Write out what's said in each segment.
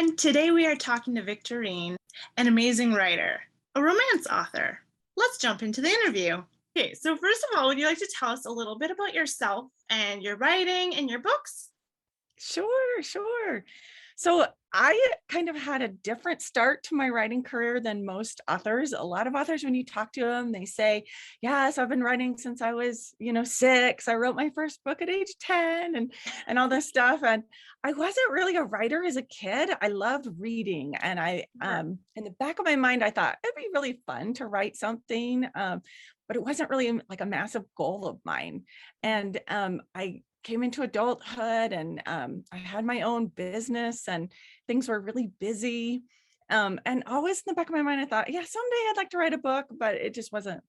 And today we are talking to Victorine, an amazing writer, a romance author. Let's jump into the interview. Okay, so first of all, would you like to tell us a little bit about yourself and your writing and your books? Sure. So I kind of had a different start to my writing career than most authors. A lot of authors, when you talk to them, they say, yes, I've been writing since I was, 6. I wrote my first book at age 10 and all this stuff. And I wasn't really a writer as a kid. I loved reading. And in the back of my mind, I thought it'd be really fun to write something. But it wasn't really like a massive goal of mine. And I came into adulthood and I had my own business and things were really busy. And always in the back of my mind, I thought, yeah, someday I'd like to write a book, but it just wasn't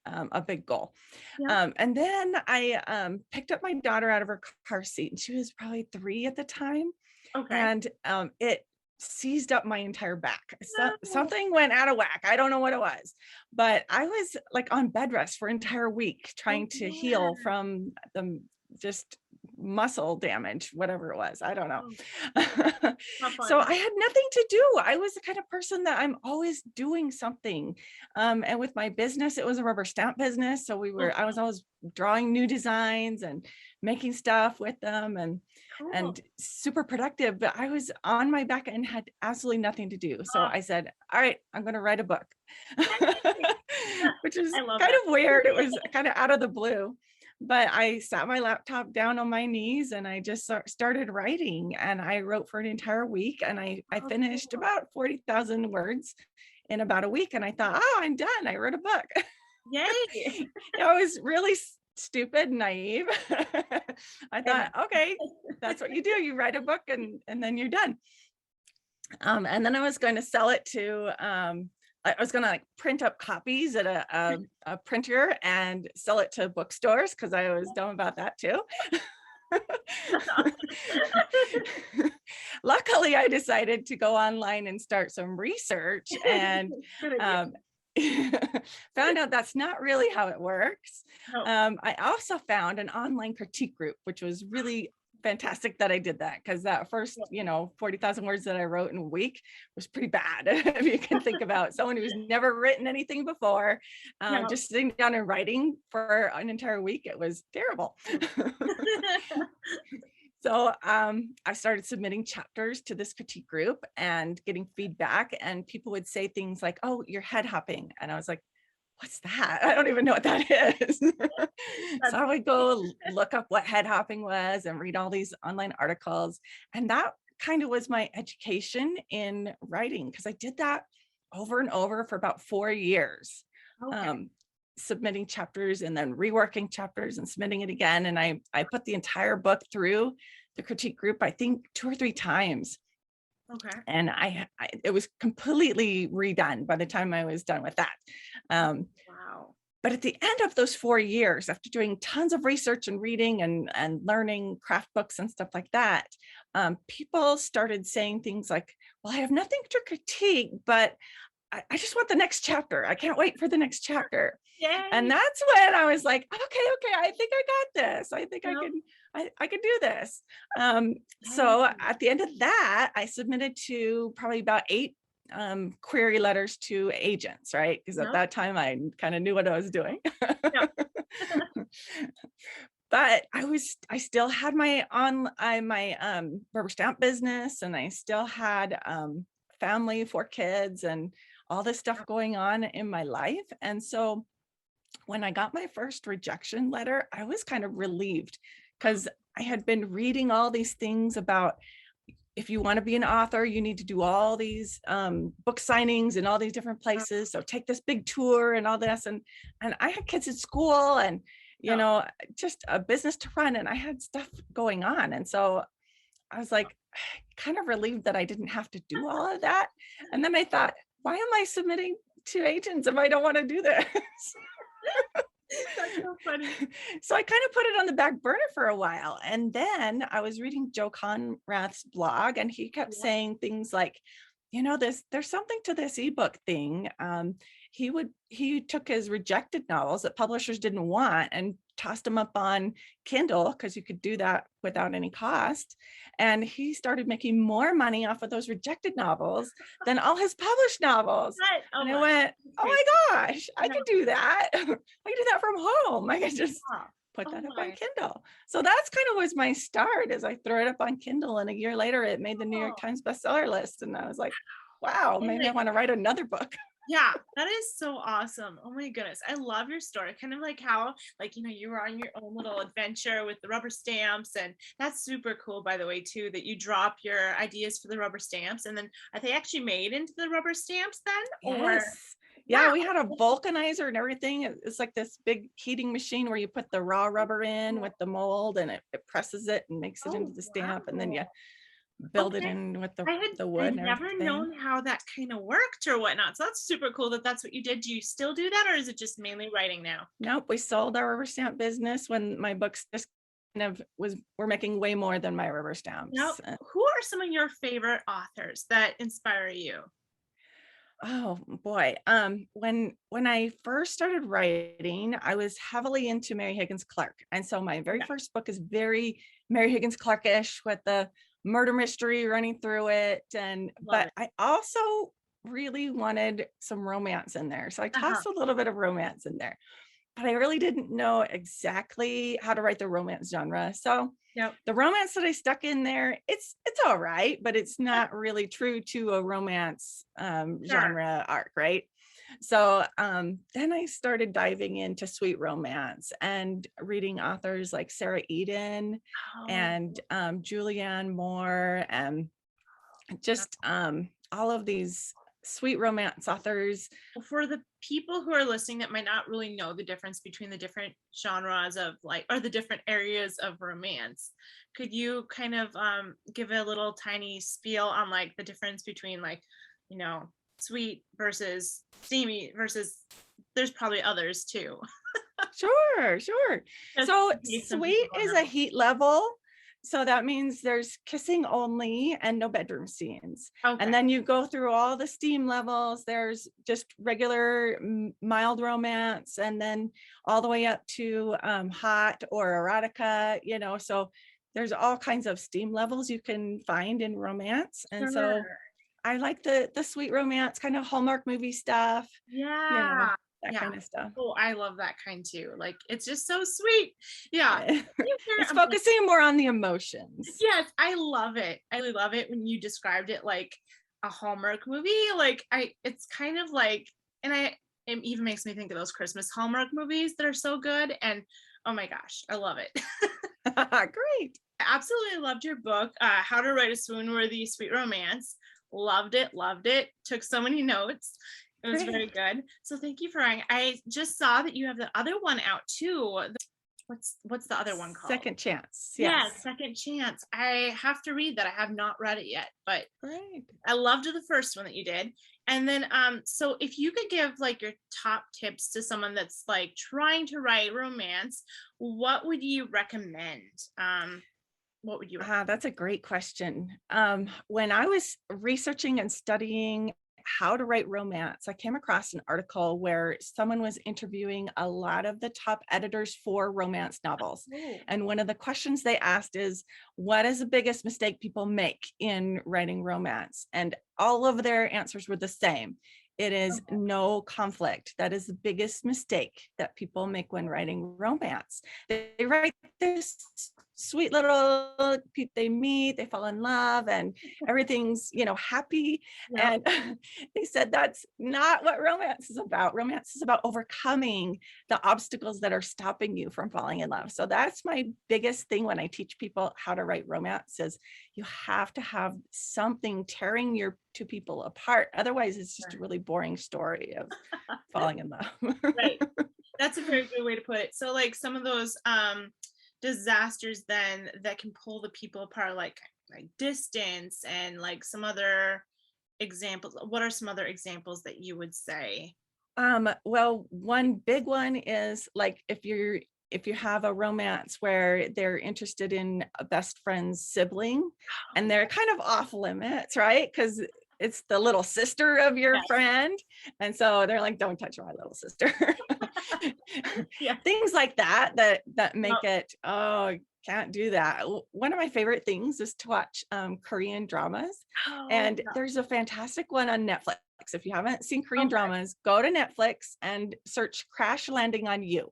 a big goal. Yeah. And then I picked up my daughter out of her car seat, and she was probably 3 at the time. Okay. And it seized up my entire back. No. Something went out of whack. I don't know what it was, but I was like on bed rest for an entire week trying to heal from the just muscle damage, whatever it was. I don't know. How fun. So I had nothing to do. I was the kind of person that I'm always doing something. And with my business, it was a rubber stamp business. So I was always drawing new designs and making stuff with them and super productive, but I was on my back and had absolutely nothing to do. So I said, all right, I'm going to write a book, which is kind of weird. It was kind of out of the blue. But I sat my laptop down on my knees and I just started writing, and I wrote for an entire week, and I finished about 40,000 words in about a week. And I thought, oh, I'm done. I wrote a book. Yay. I was really stupid and naive. I thought, okay, that's what you do. You write a book and then you're done. And then I was going to sell it to I was going to print up copies at a printer and sell it to bookstores because I was dumb about that too. Luckily, I decided to go online and start some research and found out that's not really how it works. No. I also found an online critique group, which was really fantastic that I did that, because that first 40,000 words that I wrote in a week was pretty bad. If you can think about someone who's never written anything before, just sitting down and writing for an entire week, it was terrible. So I started submitting chapters to this critique group and getting feedback, and people would say things like, oh, you're head hopping. And I was like, what's that? I don't even know what that is. So I would go look up what head hopping was and read all these online articles. And that kind of was my education in writing, because I did that over and over for about 4 years. Submitting chapters and then reworking chapters and submitting it again. And I put the entire book through the critique group, I think 2 or 3 times. Okay. And it was completely redone by the time I was done with that. Wow. But at the end of those 4 years, after doing tons of research and reading and learning craft books and stuff like that, people started saying things like, well, I have nothing to critique, but I just want the next chapter. I can't wait for the next chapter. Yay. And that's when I was like, okay, I think I got this. I think I can do this. So at the end of that, I submitted to probably about 8 query letters to agents, right? Because at that time I kind of knew what I was doing. But I still had my rubber stamp business, and I still had family, 4 kids, and all this stuff going on in my life. And so when I got my first rejection letter, I was kind of relieved, because I had been reading all these things about, if you want to be an author, you need to do all these book signings in all these different places. So take this big tour and all this. And I had kids at school and, just a business to run, and I had stuff going on. And so I was like, kind of relieved that I didn't have to do all of that. And then I thought, why am I submitting to agents if I don't want to do this? That's so funny. So I kind of put it on the back burner for a while. And then I was reading Joe Conrath's blog, and he kept saying things like, there's something to this ebook thing. He took his rejected novels that publishers didn't want and tossed them up on Kindle, because you could do that without any cost. And he started making more money off of those rejected novels than all his published novels. Right. Oh And I my, went, oh crazy. my gosh, I could do that. I could do that from home. I could just Wow. put Oh that up my. on Kindle. So that's kind of was my start, is I threw it up on Kindle, and a year later it made the New York Oh, Times bestseller list. And I was like, wow, and maybe I it- want to write another book. yeah, that is so awesome. Oh my goodness. I love your story. Kind of like how, like, you were on your own little adventure with the rubber stamps. And that's super cool, by the way, too, that you drop your ideas for the rubber stamps. And then are they actually made into the rubber stamps then? Or Yes. Yeah, wow. we had a vulcanizer and everything. It's like this big heating machine where you put the raw rubber in with the mold, and it presses it and makes it into Oh, the stamp, and then wow. you build it Okay. in with I had the wood I'd and never everything. known how that kind of worked or whatnot. So that's super cool that that's what you did. Do you still do that, or is it just mainly writing now? Nope, we sold our rubber stamp business when my books just kind of were making way more than my rubber Now, stamps. who are some of your favorite authors that inspire you? Oh boy. When I first started writing, I was heavily into Mary Higgins Clark. And so my very Yeah, first book is very Mary Higgins Clark-ish, with the murder mystery running through it. love But it. I also really wanted some romance in there. So I Uh-huh. tossed a little bit of romance in there. But I really didn't know exactly how to write the romance genre. So Yep. the romance that I stuck in there, it's all right, but it's not really true to a romance Sure. genre arc, right? So then I started diving into sweet romance and reading authors like Sarah Eden Oh, and Julianne Moore, and just all of these sweet romance authors. for the people who are listening that might not really know the difference between the different genres of like, or the different areas of romance, could you kind of give a little tiny spiel on like the difference between like, you know, sweet versus steamy versus there's probably others too. Sure. Just So in case some people sweet don't is a know. heat level. So that means there's kissing only and no bedroom scenes. Okay. And then you go through all the steam levels. There's just regular mild romance, and then all the way up to hot or erotica, so there's all kinds of steam levels you can find in romance. And Sure. so I like the sweet romance, kind of Hallmark movie stuff, you know, Yeah. that Yeah. kind of stuff. Oh, I love that kind too. Like it's just so sweet. Yeah. Yeah. You hear It's I'm like, focusing more on the emotions. yes, I love it. I really love it when you described it like a Hallmark movie. Like it's kind of like, and it even makes me think of those Christmas Hallmark movies that are so good. And oh my gosh, I love it. Great. I absolutely loved your book, How to Write a Swoon-Worthy Sweet Romance. Loved it, loved it. Took so many notes. It was very Great. good. So thank you for writing. I just saw that you have the other one out too. What's the other one called? Second chance. Yeah, Yes. Second Chance. I have to read that. I have not read it yet, but Great. I loved the first one that you did. And then so if you could give like your top tips to someone that's like trying to write romance, what would you recommend? What would you recommend? That's a great question. When I was researching and studying how to write romance, I came across an article where someone was interviewing a lot of the top editors for romance novels. Oh, And one of the questions they asked is, what is the biggest mistake people make in writing romance? And all of their answers were the same. It is okay. no conflict. That is the biggest mistake that people make when writing romance. They write this sweet little, they meet, they fall in love, and everything's, happy. Yeah. And they said that's not what romance is about. Romance is about overcoming the obstacles that are stopping you from falling in love. So that's my biggest thing when I teach people how to write romance, is you have to have something tearing your two people apart. Otherwise, it's just a really boring story of falling in love. Right. That's a very good way to put it. So like some of those disasters then that can pull the people apart, like distance and like some other examples. What are some other examples that you would say? Well, one big one is like if you have a romance where they're interested in a best friend's sibling and they're kind of off limits, right? Because it's the little sister of your Yes. friend. And so they're like, don't touch my little sister. Yeah. Things like that make Yep. it, oh, can't do that. One of my favorite things is to watch Korean dramas. Oh, And there's a fantastic one on Netflix. If you haven't seen Korean okay. dramas, go to Netflix and search Crash Landing on You.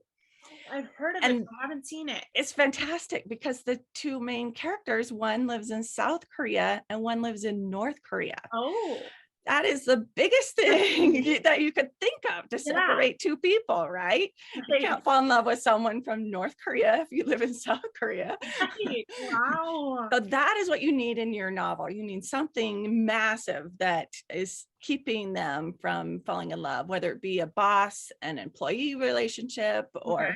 I've heard of it, And but I haven't seen it. it's fantastic because the two main characters, one lives in South Korea and one lives in North Korea. Oh, That is the biggest thing that you could think of to yeah. separate two people, right? You Right. can't fall in love with someone from North Korea if you live in South Korea. Right. Wow. So that is what you need in your novel. You need something massive that is keeping them from falling in love, whether it be a boss and employee relationship, Okay. or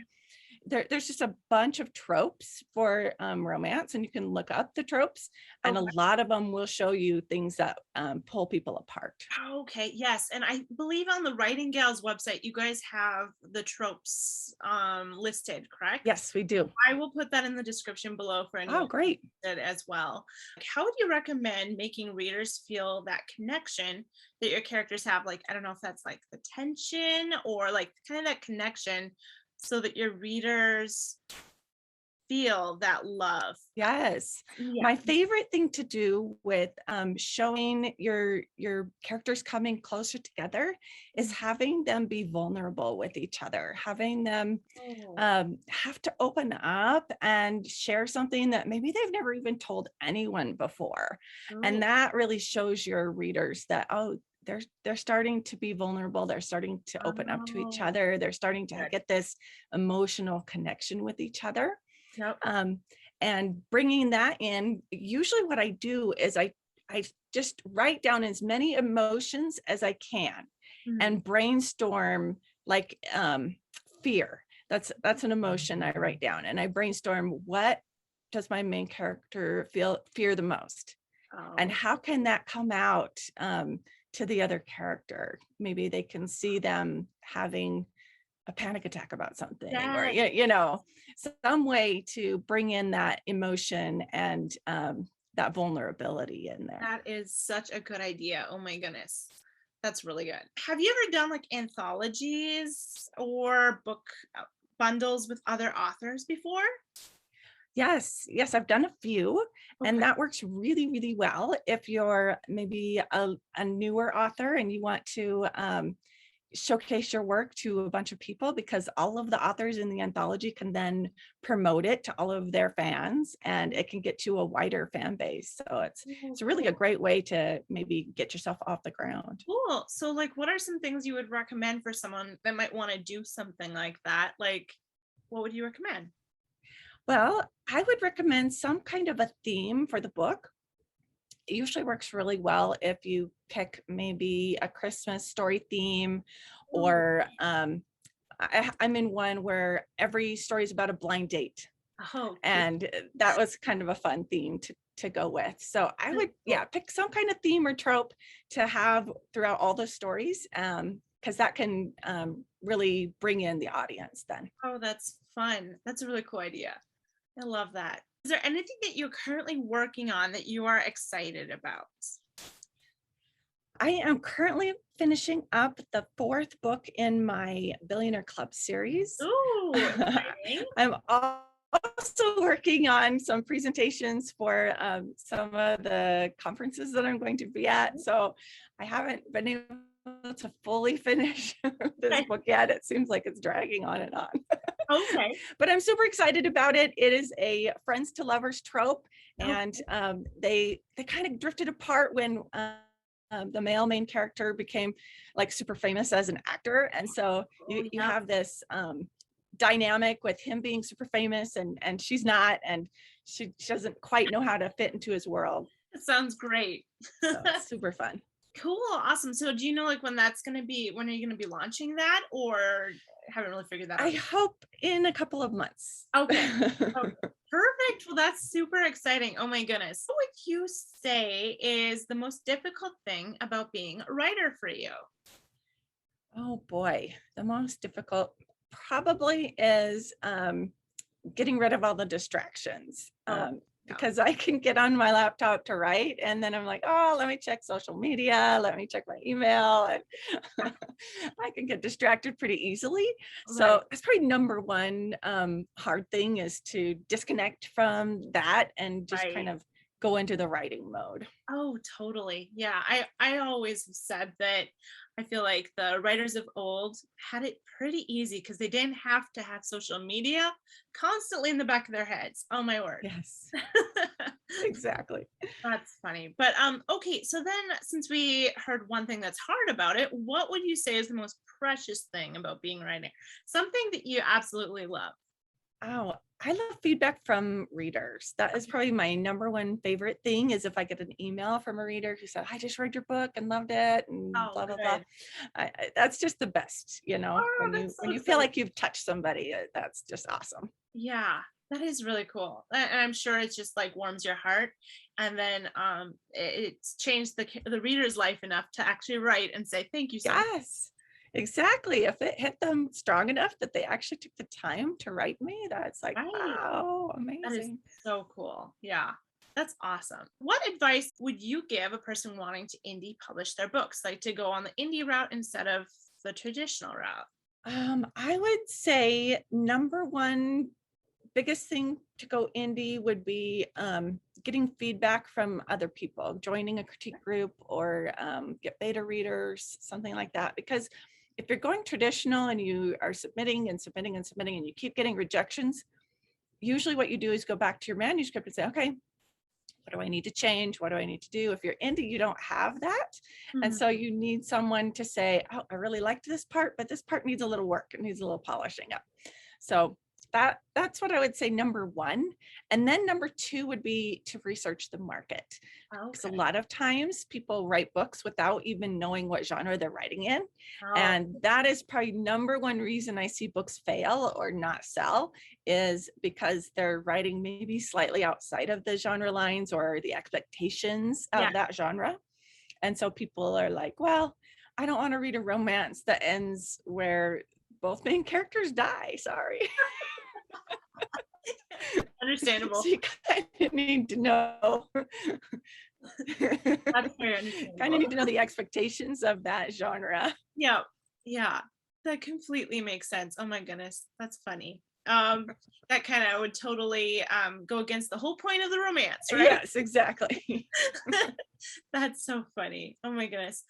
there's just a bunch of tropes for romance, and you can look up the tropes, and a Okay. lot of them will show you things that pull people apart. Okay, yes. And I believe on the Writing Gals website, you guys have the tropes listed, correct? Yes, we do. I will put that in the description below for anyone Oh, great. interested as well. How would you recommend making readers feel that connection that your characters have? Like, I don't know if that's like the tension or like kind of that connection so that your readers feel that love. Yes. Yeah. My favorite thing to do with showing your characters coming closer together is having them be vulnerable with each other, having them Oh, have to open up and share something that maybe they've never even told anyone before. oh, And that really shows your readers that, oh, they're starting to be vulnerable. They're starting to open up to each oh, other. They're starting to good. get this emotional connection with each other. Yep. And bringing that in, usually what I do is I just write down as many emotions as I can Mhm. and brainstorm, like fear. That's an emotion I write down, and I brainstorm, what does my main character fear the most, and Oh, how can that come out to the other character? Maybe they can see them having a panic attack about something, or yes. some way to bring in that emotion and that vulnerability in there. That is such a good idea. Oh my goodness. That's really good. Have you ever done like anthologies or book bundles with other authors before? Yes, I've done a few, and Okay. that works really, really well if you're maybe a newer author and you want to showcase your work to a bunch of people, because all of the authors in the anthology can then promote it to all of their fans, and it can get to a wider fan base. So Oh, it's really a cool. great way to maybe get yourself off the ground. Cool. So like what are some things you would recommend for someone that might want to do something like that? Like what would you recommend? Well, I would recommend some kind of a theme for the book. It usually works really well if you pick maybe a Christmas story theme, Ooh. or I'm in one where every story is about a blind date, Oh, cute. and that was kind of a fun theme to go with. So I That's would, cool. yeah, pick some kind of theme or trope to have throughout all the stories, because that can really bring in the audience then. Oh, that's fun. That's a really cool idea. I love that. Is there anything that you're currently working on that you are excited about? I am currently finishing up the fourth book in my Billionaire Club series. Ooh, exciting. I'm also working on some presentations for some of the conferences that I'm going to be at. So I haven't been able to fully finish this Okay. book yet. It seems like it's dragging on and on. Okay. But I'm super excited about it. It is a friends to lovers trope, Oh, and they kind of drifted apart when the male main character became like super famous as an actor, and so oh, you yeah. have this dynamic with him being super famous, and she's not, and she doesn't quite know how to fit into his world. It sounds great. So it's super fun. Cool. Awesome. So do you know like when that's going to be, when are you going to be launching that or haven't really figured that I out? hope in a couple of months. Okay. Okay. Perfect. Well, that's super exciting. Oh my goodness. What would you say is the most difficult thing about being a writer for you? Oh boy, the most difficult probably is getting rid of all the distractions. Oh, because I can get on my laptop to write, and then I'm like, oh, let me check social media, let me check my email, and I can get distracted pretty easily. So Right. that's probably number one hard thing, is to disconnect from that and just kind Right. of go into the writing mode. Oh, totally. Yeah. I always have said that I feel like the writers of old had it pretty easy because they didn't have to have social media constantly in the back of their heads. Oh my word. Yes, exactly. That's funny. But okay, so then since we heard one thing that's hard about it, what would you say is the most precious thing about being a writer? Something that you absolutely love. Oh, I love feedback from readers. That is probably my number one favorite thing, is if I get an email from a reader who said, I just read your book and loved it and Oh, blah, blah, blah. good. That's just the best, Oh, when that's when so you feel exciting. like you've touched somebody, that's just awesome. Yeah, that is really cool. And I'm sure it's just like warms your heart. And then it's changed the reader's life enough to actually write and say thank you so much. Yes, exactly. If it hit them strong enough that they actually took the time to write me, that's like, Right. wow, That is amazing. so cool. Yeah. That's awesome. What advice would you give a person wanting to indie publish their books, like to go on the indie route instead of the traditional route? I would say number one biggest thing to go indie would be getting feedback from other people, joining a critique group, or get beta readers, something like that. Because if you're going traditional and you are submitting and submitting and submitting and you keep getting rejections, usually what you do is go back to your manuscript and say, okay, what do I need to change? What do I need to do? If you're indie, you don't have that. And Mhm. so you need someone to say, oh, I really liked this part, but this part needs a little work. It needs a little polishing up. So that's what I would say, number one. And then number two would be to research the market. Because a Okay. lot of times people write books without even knowing what genre they're writing in. Oh, And that is probably number one reason I see books fail or not sell, is because they're writing maybe slightly outside of the genre lines or the expectations yeah. of that genre. And so people are like, well, I don't want to read a romance that ends where both main characters die. Sorry. Understandable. So you kind of need to know, That's very kind of understandable. need to know the expectations of that genre. Yeah. Yeah. That completely makes sense. Oh my goodness. That's funny. That kind of would totally go against the whole point of the romance, right? Yes, exactly. That's so funny. Oh my goodness.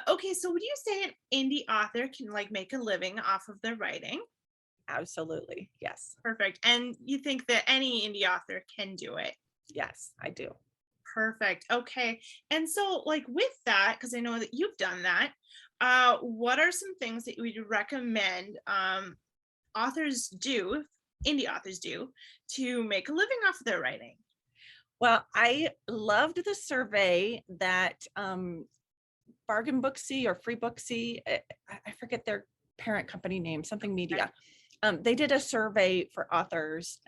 Okay, so would you say an indie author can like make a living off of their writing? Absolutely. Yes. Perfect. And you think that any indie author can do it? Yes, I do. Perfect. Okay. And so like with that, because I know that you've done that, what are some things that you would recommend authors do, indie authors do, to make a living off of their writing? Well, I loved the survey that Bargain Booksy or Free Booksy, I forget their parent company name, something media. They did a survey for authors,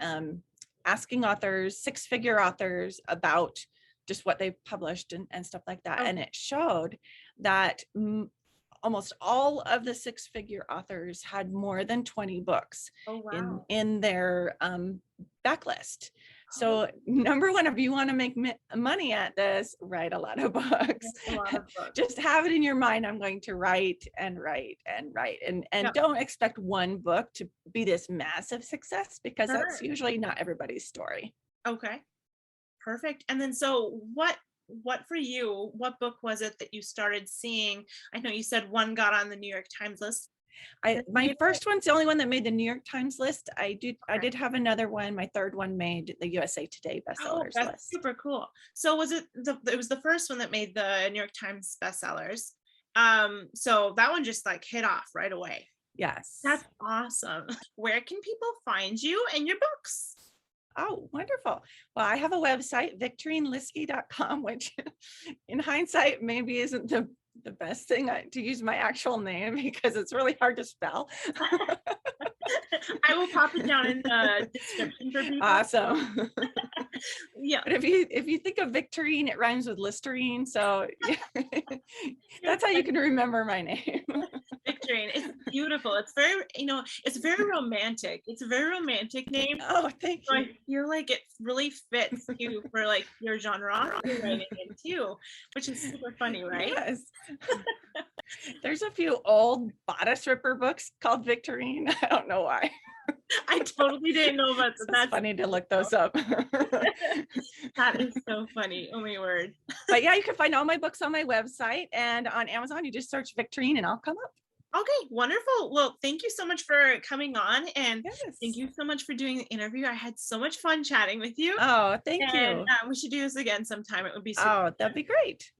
asking authors, six-figure authors, about just what they published and stuff like that. Oh, And it showed that almost all of the six-figure authors had more than 20 books oh in wow. their backlist. Oh, So number one, if you want to make money at this, write a lot of books. that's a lot of books. Just have it in your mind, I'm going to write and write and write, and Yeah, don't expect one book to be this massive success, because that's sure. usually not everybody's story. Okay. Perfect. And then so what for you, what book was it that you started seeing? I know you said one got on the New York Times list. That My made it? first one's the only one that made the New York Times list. I Okay. did have another one. My third one made the USA Today Oh, bestsellers that's list. super cool. So was it was the first one that made the New York Times bestsellers. So that one just like hit off right away. Yes. That's awesome. Where can people find you and your books? Oh, wonderful. Well, I have a website, victorinelieske.com, which in hindsight maybe isn't the best thing to use my actual name, because it's really hard to spell. I will pop it down in the description for people. Awesome. Yeah. But if you think of Victorine, it rhymes with Listerine. So yeah, You're that's how you funny. can remember my name. Victorine. It's beautiful. It's very, it's very romantic. It's a very romantic name. Oh, thank So you. I feel like it really fits you for like your genre you're writing in too, which is super funny, right? Yes. There's a few old bodice ripper books called Victorine. I don't know why. I totally didn't know about that. It's That's funny to look those up. that is so funny. Oh my word. But yeah, you can find all my books on my website, and on Amazon, you just search Victorine and I'll come up. Okay, wonderful. Well, thank you so much for coming on, and Yes. thank you so much for doing the interview. I had so much fun chatting with you. Oh, thank And you. we should do this again sometime. It would be super Oh, that'd be great.